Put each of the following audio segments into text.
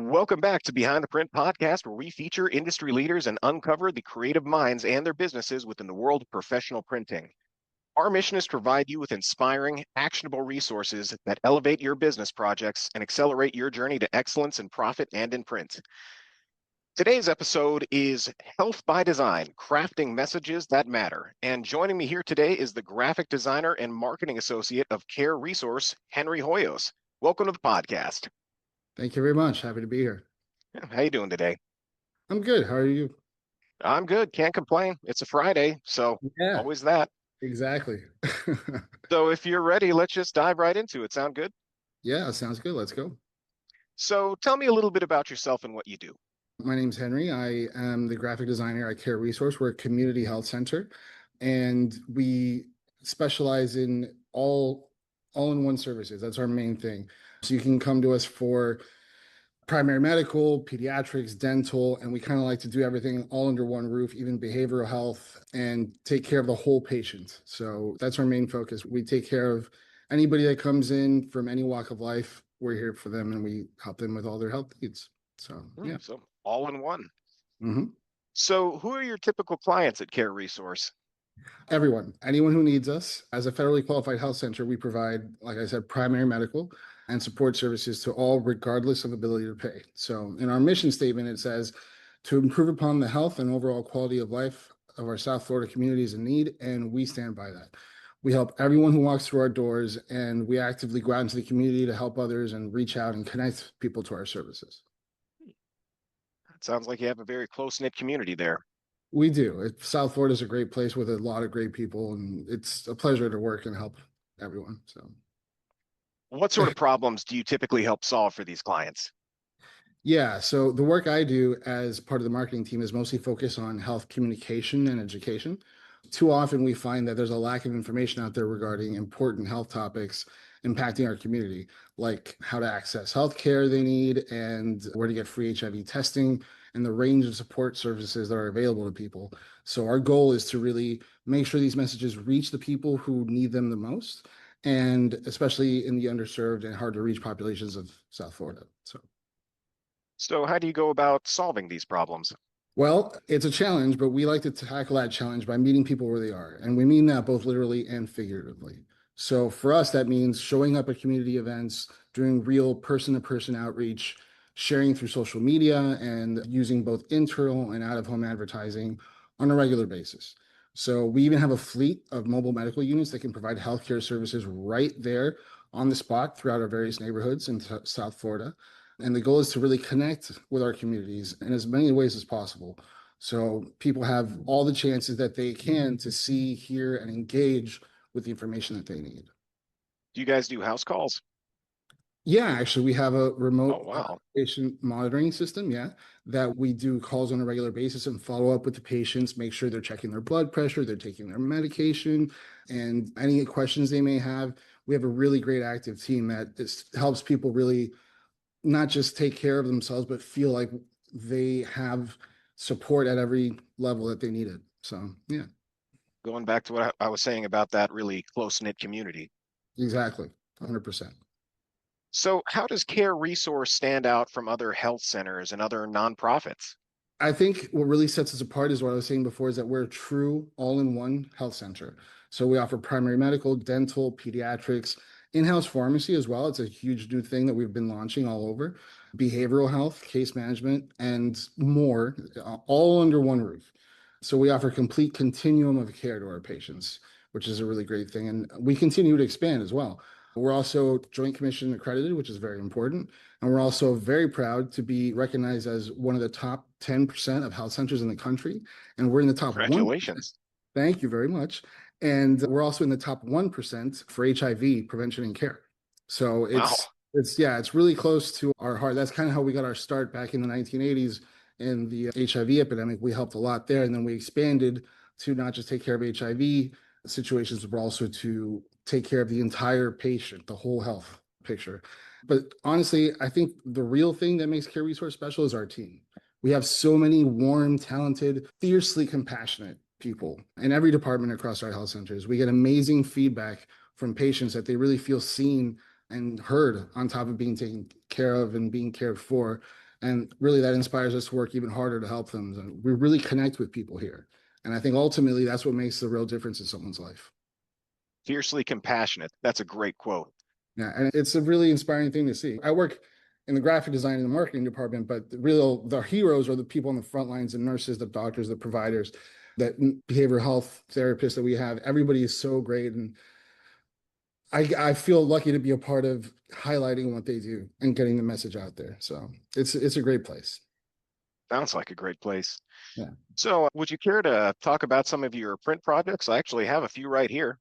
Welcome back to Behind the Print podcast, where we feature industry leaders and uncover the creative minds and their businesses within the world of professional printing. Our mission is to provide you with inspiring, actionable resources that elevate your business projects and accelerate your journey to excellence in profit and in print. Today's episode is Health by Design, Crafting Messages That Matter. And joining me here today is the graphic designer and marketing associate of Care Resource, Henry Hoyos. Welcome to the podcast. Thank you very much. Happy to be here. How you doing today? I'm good. How are you? I'm good. Can't complain. It's a Friday, so Yeah, always that. exactly. So if you're ready, let's just dive right into it. Sound good? Yeah, sounds good. Let's go. So tell me a little bit about yourself and what you do. My name's Henry. I am the graphic designer at Care Resource. We're a community health center, and we specialize in all-in-one services. That's our main thing. So you can come to us for primary medical, pediatrics, dental, and we kind of like to do everything all under one roof, even behavioral health, and take care of the whole patient. So that's our main focus. We take care of anybody that comes in from any walk of life. We're here for them, and we help them with all their health needs. So, yeah. So all in one. Mm-hmm. So who are your typical clients at Care Resource? Anyone who needs us. As a federally qualified health center, we provide, like I said, primary medical and support services to all, regardless of ability to pay. So in our mission statement, it says to improve upon the health and overall quality of life of our South Florida communities in need, and we stand by that. We help everyone who walks through our doors, and we actively go out into the community to help others and reach out and connect people to our services. It sounds like you have a very close-knit community there. We do. South Florida is a great place with a lot of great people, and it's a pleasure to work and help everyone. So, what sort of problems do you typically help solve for these clients? Yeah, so the work I do as part of the marketing team is mostly focused on health communication and education. Too often we find that there's a lack of information out there regarding important health topics impacting our community, like how to access healthcare they need and where to get free HIV testing and the range of support services that are available to people. So our goal is to really make sure these messages reach the people who need them the most, and especially in the underserved and hard to reach populations of South Florida. So how do you go about solving these problems? Well, it's a challenge, but we like to tackle that challenge by meeting people where they are. And we mean that both literally and figuratively. So for us, that means showing up at community events, doing real person-to-person outreach, sharing through social media, and using both internal and out-of-home advertising on a regular basis. So we even have a fleet of mobile medical units that can provide healthcare services right there on the spot throughout our various neighborhoods in South Florida. And the goal is to really connect with our communities in as many ways as possible. So people have all the chances that they can to see, hear, and engage with the information that they need. Do you guys do house calls? Yeah, actually, we have a remote patient monitoring system, that we do calls on a regular basis and follow up with the patients, make sure they're checking their blood pressure, they're taking their medication, and any questions they may have. We have a really great active team that helps people really not just take care of themselves, but feel like they have support at every level that they need it. So, yeah. Going back to what I was saying about that really close-knit community. Exactly, 100%. So how does Care Resource stand out from other health centers and other nonprofits? I think what really sets us apart is what I was saying before, is that we're a true all-in-one health center. So we offer primary medical, dental, pediatrics, in-house pharmacy as well. It's a huge new thing that we've been launching all over. Behavioral health, case management, and more, all under one roof. So we offer a complete continuum of care to our patients, which is a really great thing. And we continue to expand as well. We're also Joint Commission accredited, which is very important. And we're also very proud to be recognized as one of the top 10% of health centers in the country. And we're in the top 1%. Congratulations. Thank you very much. And we're also in the top 1% for HIV prevention and care. So it's really close to our heart. That's kind of how we got our start back in the 1980s in the HIV epidemic. We helped a lot there. And then we expanded to not just take care of HIV situations, but also to take care of the entire patient, the whole health picture. But honestly, I think the real thing that makes Care Resource special is our team. We have so many warm, talented, fiercely compassionate people in every department across our health centers. We get amazing feedback from patients that they really feel seen and heard, on top of being taken care of and being cared for. And really that inspires us to work even harder to help them. And we really connect with people here. And I think ultimately that's what makes the real difference in someone's life. Fiercely compassionate. That's a great quote. Yeah, and it's a really inspiring thing to see. I work in the graphic design and the marketing department, but the heroes are the people on the front lines, the nurses, the doctors, the providers, that behavioral health therapists that we have. Everybody is so great, and I feel lucky to be a part of highlighting what they do and getting the message out there. So it's a great place. Sounds like a great place. Yeah. So, would you care to talk about some of your print projects? I actually have a few right here.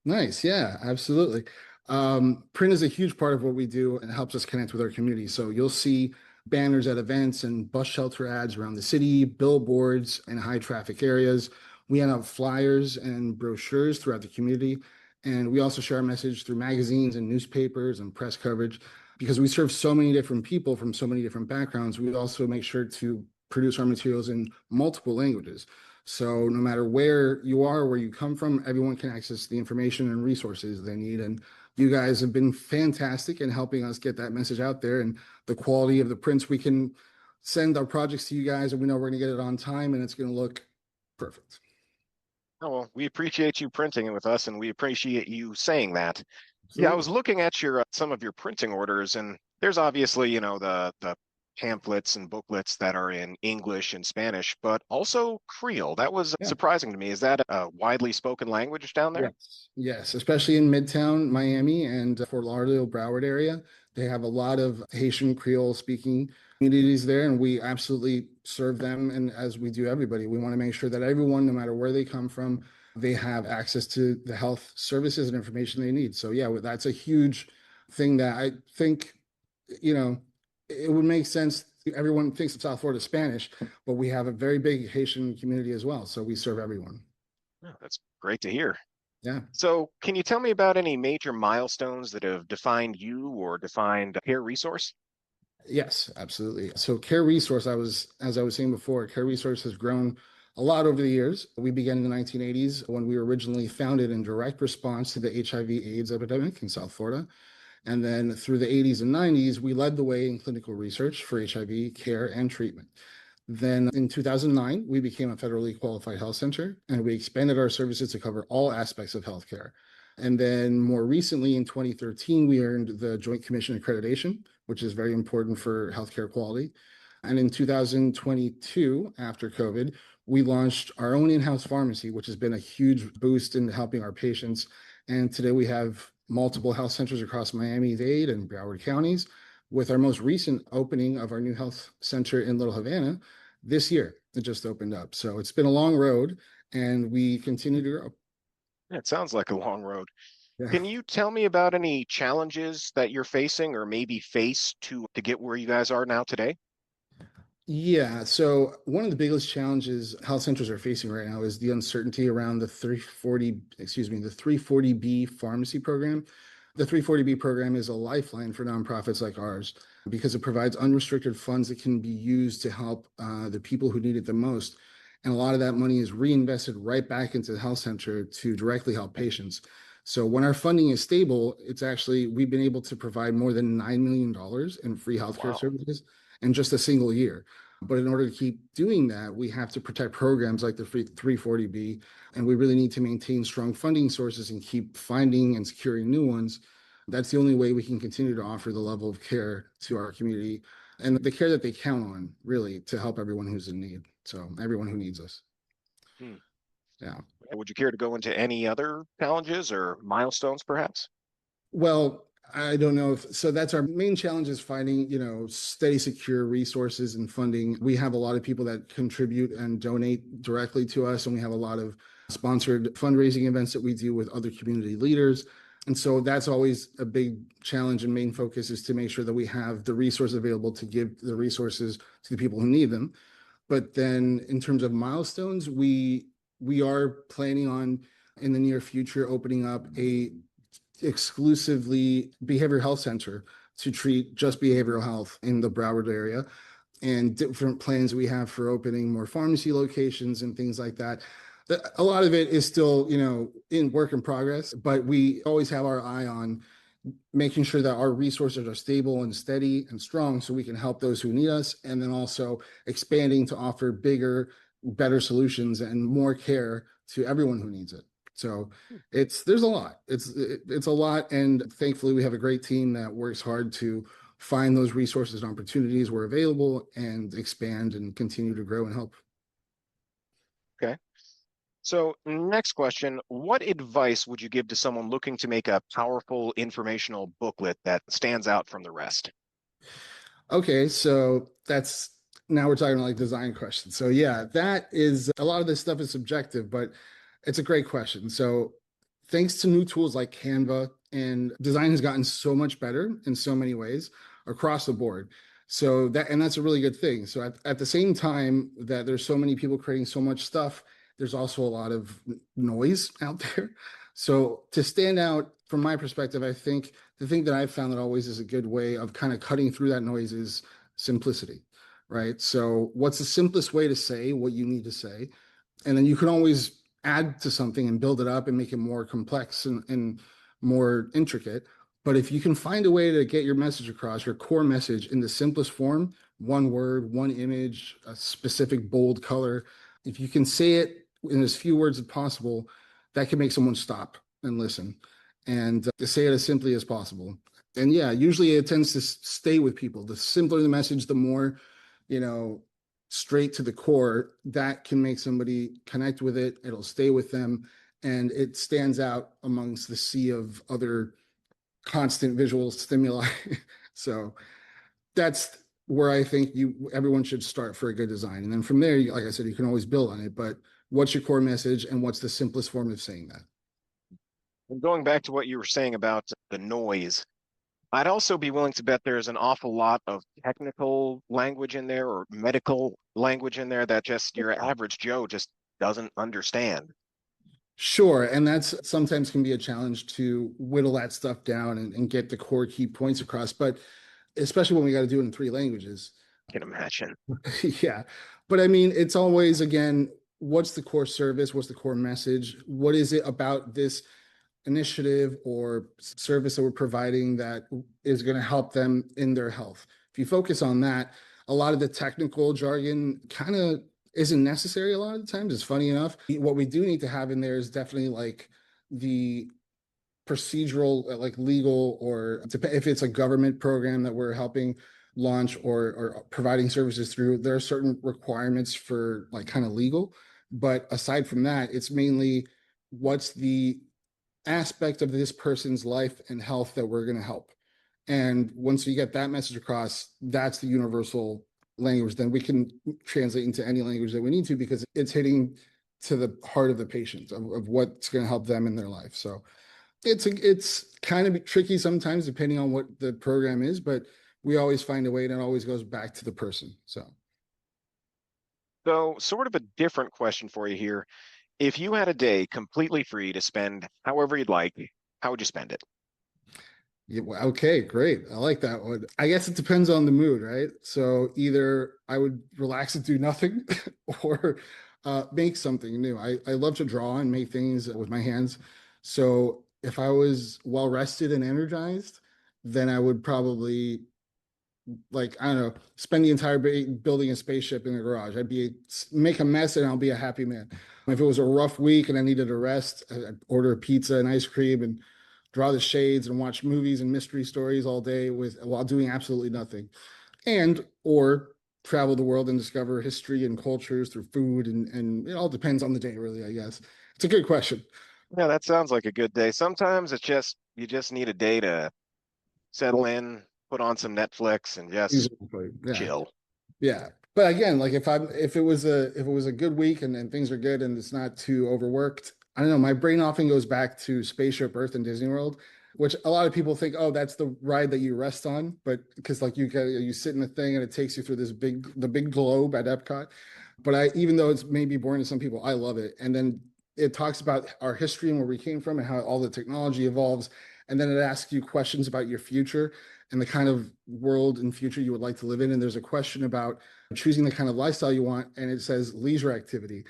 Nice. Yeah, absolutely. Print is a huge part of what we do and helps us connect with our community. So you'll see banners at events and bus shelter ads around the city, billboards in high traffic areas. We hand out flyers and brochures throughout the community. And we also share our message through magazines and newspapers and press coverage. Because we serve so many different people from so many different backgrounds, we also make sure to produce our materials in multiple languages. So no matter where you are, where you come from, everyone can access the information and resources they need. And you guys have been fantastic in helping us get that message out there. And the quality of the prints, we can send our projects to you guys, and we know we're going to get it on time, and it's going to look perfect. Oh, well, we appreciate you printing it with us, and we appreciate you saying that. Yeah, I was Absolutely. looking at your some of your printing orders, and there's obviously, the pamphlets and booklets that are in English and Spanish, but also Creole. That was Yeah. surprising to me. Is that a widely spoken language down there? Yes, yes, especially in Midtown Miami and Fort Lauderdale, Broward area. They have a lot of Haitian Creole speaking communities there, and we absolutely serve them. And as we do everybody, we want to make sure that everyone, no matter where they come from, they have access to the health services and information they need. So, yeah, that's a huge thing that I think, you know, it would make sense. Everyone thinks of South Florida Spanish, but we have a very big Haitian community as well. So we serve everyone. Oh, that's great to hear. Yeah. So, can you tell me about any major milestones that have defined you or defined Care Resource? Yes, absolutely. So Care Resource, as I was saying before, Care Resource has grown a lot over the years. We began in the 1980s when we were originally founded in direct response to the HIV/AIDS epidemic in South Florida. And then through the 80s and 90s, we led the way in clinical research for HIV care and treatment. Then in 2009, we became a federally qualified health center and we expanded our services to cover all aspects of healthcare. And then more recently in 2013, we earned the Joint Commission accreditation, which is very important for healthcare quality. And in 2022, after COVID, we launched our own in-house pharmacy, which has been a huge boost in helping our patients. And today we have multiple health centers across Miami-Dade and Broward counties, with our most recent opening of our new health center in Little Havana this year. It just opened up. So it's been a long road and we continue to grow. Yeah, it sounds like a long road. Yeah. Can you tell me about any challenges that you're facing or maybe face to get where you guys are now today? Yeah, so one of the biggest challenges health centers are facing right now is the uncertainty around the 340, excuse me, the 340B pharmacy program. The 340B program is a lifeline for nonprofits like ours because it provides unrestricted funds that can be used to help the people who need it the most. And a lot of that money is reinvested right back into the health center to directly help patients. So when our funding is stable, we've been able to provide more than $9 million in free healthcare Wow. services in just a single year. But in order to keep doing that, we have to protect programs like the 340B, and we really need to maintain strong funding sources and keep finding and securing new ones. That's the only way we can continue to offer the level of care to our community and the care that they count on, really, to help everyone who's in need. So, everyone who needs us. Hmm. Yeah. Would you care to go into any other challenges or milestones, perhaps? Well, I don't know if so. That's our main challenge is finding, steady, secure resources and funding. We have a lot of people that contribute and donate directly to us, and we have a lot of sponsored fundraising events that we do with other community leaders. And so that's always a big challenge and main focus is to make sure that we have the resources available to give the resources to the people who need them. But then in terms of milestones, we are planning on in the near future opening up a exclusively behavioral health center to treat just behavioral health in the Broward area and different plans we have for opening more pharmacy locations and things like that. A lot of it is still, in work in progress, but we always have our eye on, making sure that our resources are stable and steady and strong so we can help those who need us, and then also expanding to offer bigger, better solutions and more care to everyone who needs it. So there's a lot. It's a lot, and thankfully we have a great team that works hard to find those resources and opportunities where available and expand and continue to grow and help. Okay. So, next question, what advice would you give to someone looking to make a powerful informational booklet that stands out from the rest? Okay, so that's now we're talking like design questions. So yeah, that is a lot of this stuff is subjective, but it's a great question. So thanks to new tools like Canva, and design has gotten so much better in so many ways across the board. So that's a really good thing. So at the same time that there's so many people creating so much stuff, there's also a lot of noise out there. So to stand out from my perspective, I think the thing that I've found that always is a good way of kind of cutting through that noise is simplicity, right? So what's the simplest way to say what you need to say? And then you can always add to something and build it up and make it more complex and more intricate. But if you can find a way to get your message across, your core message in the simplest form, one word, one image, a specific bold color, if you can say it in as few words as possible, that can make someone stop and listen, and to say it as simply as possible. And yeah, usually it tends to stay with people. The simpler the message, the more, you know, straight to the core, that can make somebody connect with it. It'll stay with them, and it stands out amongst the sea of other constant visual stimuli. So that's where I think everyone should start for a good design. And then from there, like I said, you can always build on it, but what's your core message and what's the simplest form of saying that? And going back to what you were saying about the noise, I'd also be willing to bet there's an awful lot of technical language in there or medical language in there that just your average Joe just doesn't understand. Sure. And that's sometimes can be a challenge to whittle that stuff down and get the core key points across. But especially when we got to do it in three languages. I can imagine. Yeah. But I mean, it's always, again, what's the core service? What's the core message? What is it about this initiative or service that we're providing that is going to help them in their health? If you focus on that, a lot of the technical jargon kind of isn't necessary a lot of the times. It's funny enough. What we do need to have in there is definitely like the procedural, like legal, or if it's a government program that we're helping launch or providing services through, there are certain requirements for like kind of legal. But aside from that, it's mainly what's the aspect of this person's life and health that we're going to help. And once you get that message across, that's the universal language. Then we can translate into any language that we need to, because it's hitting to the heart of the patient of what's going to help them in their life. So it's kind of tricky sometimes depending on what the program is, but we always find a way, and it always goes back to the person. So So, sort of a different question for you here. If you had a day completely free to spend however you'd like, how would you spend it? yeah, well, okay, great. I like that one. I guess it depends on the mood, right? So either I would relax and do nothing or make something new. I love to draw and make things with my hands. So if I was well rested and energized, then I would probably, like, I don't know, spend the entire building a spaceship in the garage. Make a mess and I'll be a happy man. If it was a rough week and I needed a rest, I'd order a pizza and ice cream and draw the shades and watch movies and mystery stories all day while doing absolutely nothing. And or travel the world and discover history and cultures through food, and it all depends on the day, really, I guess. It's a good question. Yeah, that sounds like a good day. Sometimes it's just you just need a day to settle in, put on some Netflix and just Exactly. Yeah. chill. Yeah. But again, like if it was a good week and things are good and it's not too overworked, I don't know, my brain often goes back to Spaceship Earth and Disney World, which a lot of people think, oh, that's the ride that you rest on, but because like you sit in the thing and it takes you through the big globe at Epcot. But even though it's maybe boring to some people, I love it. And then it talks about our history and where we came from and how all the technology evolves. And then it asks you questions about your future and the kind of world and future you would like to live in. And there's a question about choosing the kind of lifestyle you want, and it says leisure activity.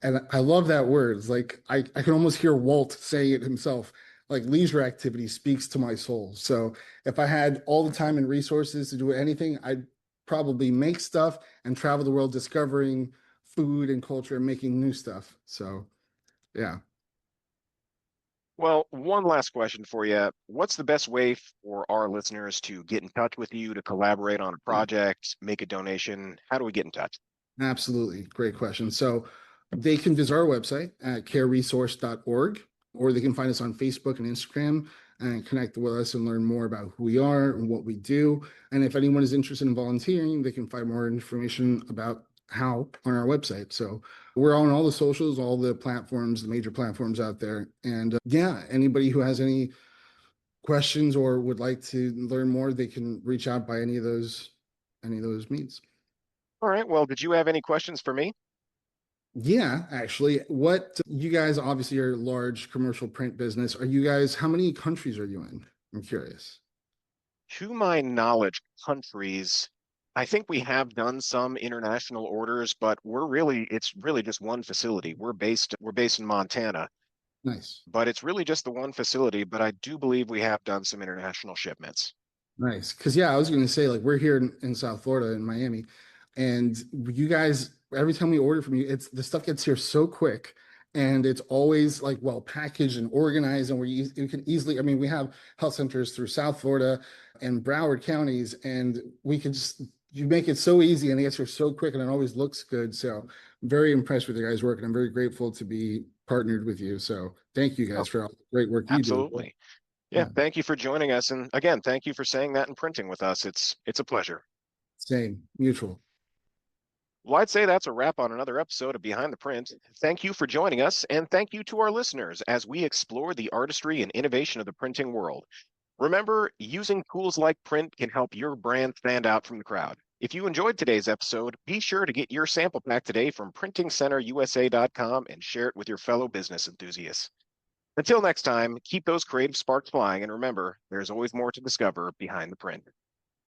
And I love that word. It's like I can almost hear Walt saying it himself. like leisure activity speaks to my soul. So if I had all the time and resources to do anything, I'd probably make stuff and travel the world discovering food and culture and making new stuff. So yeah. Well, one last question for you. What's the best way for our listeners to get in touch with you, to collaborate on a Yeah. project, make a donation? How do we get in touch? Absolutely. Great question. So they can visit our website at careresource.org, or they can find us on Facebook and Instagram and connect with us and learn more about who we are and what we do. And if anyone is interested in volunteering, they can find more information about how on our website. So we're on all the socials, all the platforms, the major platforms out there. And yeah, anybody who has any questions or would like to learn more, they can reach out by any of those means. All right. Well, did you have any questions for me? Yeah, actually, what you guys obviously are a large commercial print business. Are you guys, how many countries are you in? I'm curious. To my knowledge, countries, I think we have done some international orders, but it's really just one facility. We're based in Montana, Nice. but it's really just the one facility, but I do believe we have done some international shipments. Nice. Because, yeah, I was going to say, like, we're here in South Florida, in Miami, and you guys, every time we order from you, it's the stuff gets here so quick. And it's always like well packaged and organized, and you can easily. I mean, we have health centers through South Florida and Broward counties, and we can just you make it so easy, and it gets here so quick, and it always looks good. So, I'm very impressed with your guys' work, and I'm very grateful to be partnered with you. So, thank you Oh, guys for all the great work you do. absolutely. Yeah, Yeah, thank you for joining us. And again, thank you for saying that and printing with us. It's a pleasure. same, mutual. Well, I'd say that's a wrap on another episode of Behind the Print. Thank you for joining us, and thank you to our listeners as we explore the artistry and innovation of the printing world. Remember, using tools like print can help your brand stand out from the crowd. If you enjoyed today's episode, be sure to get your sample pack today from printingcenterusa.com and share it with your fellow business enthusiasts. Until next time, keep those creative sparks flying, and remember, there's always more to discover behind the print.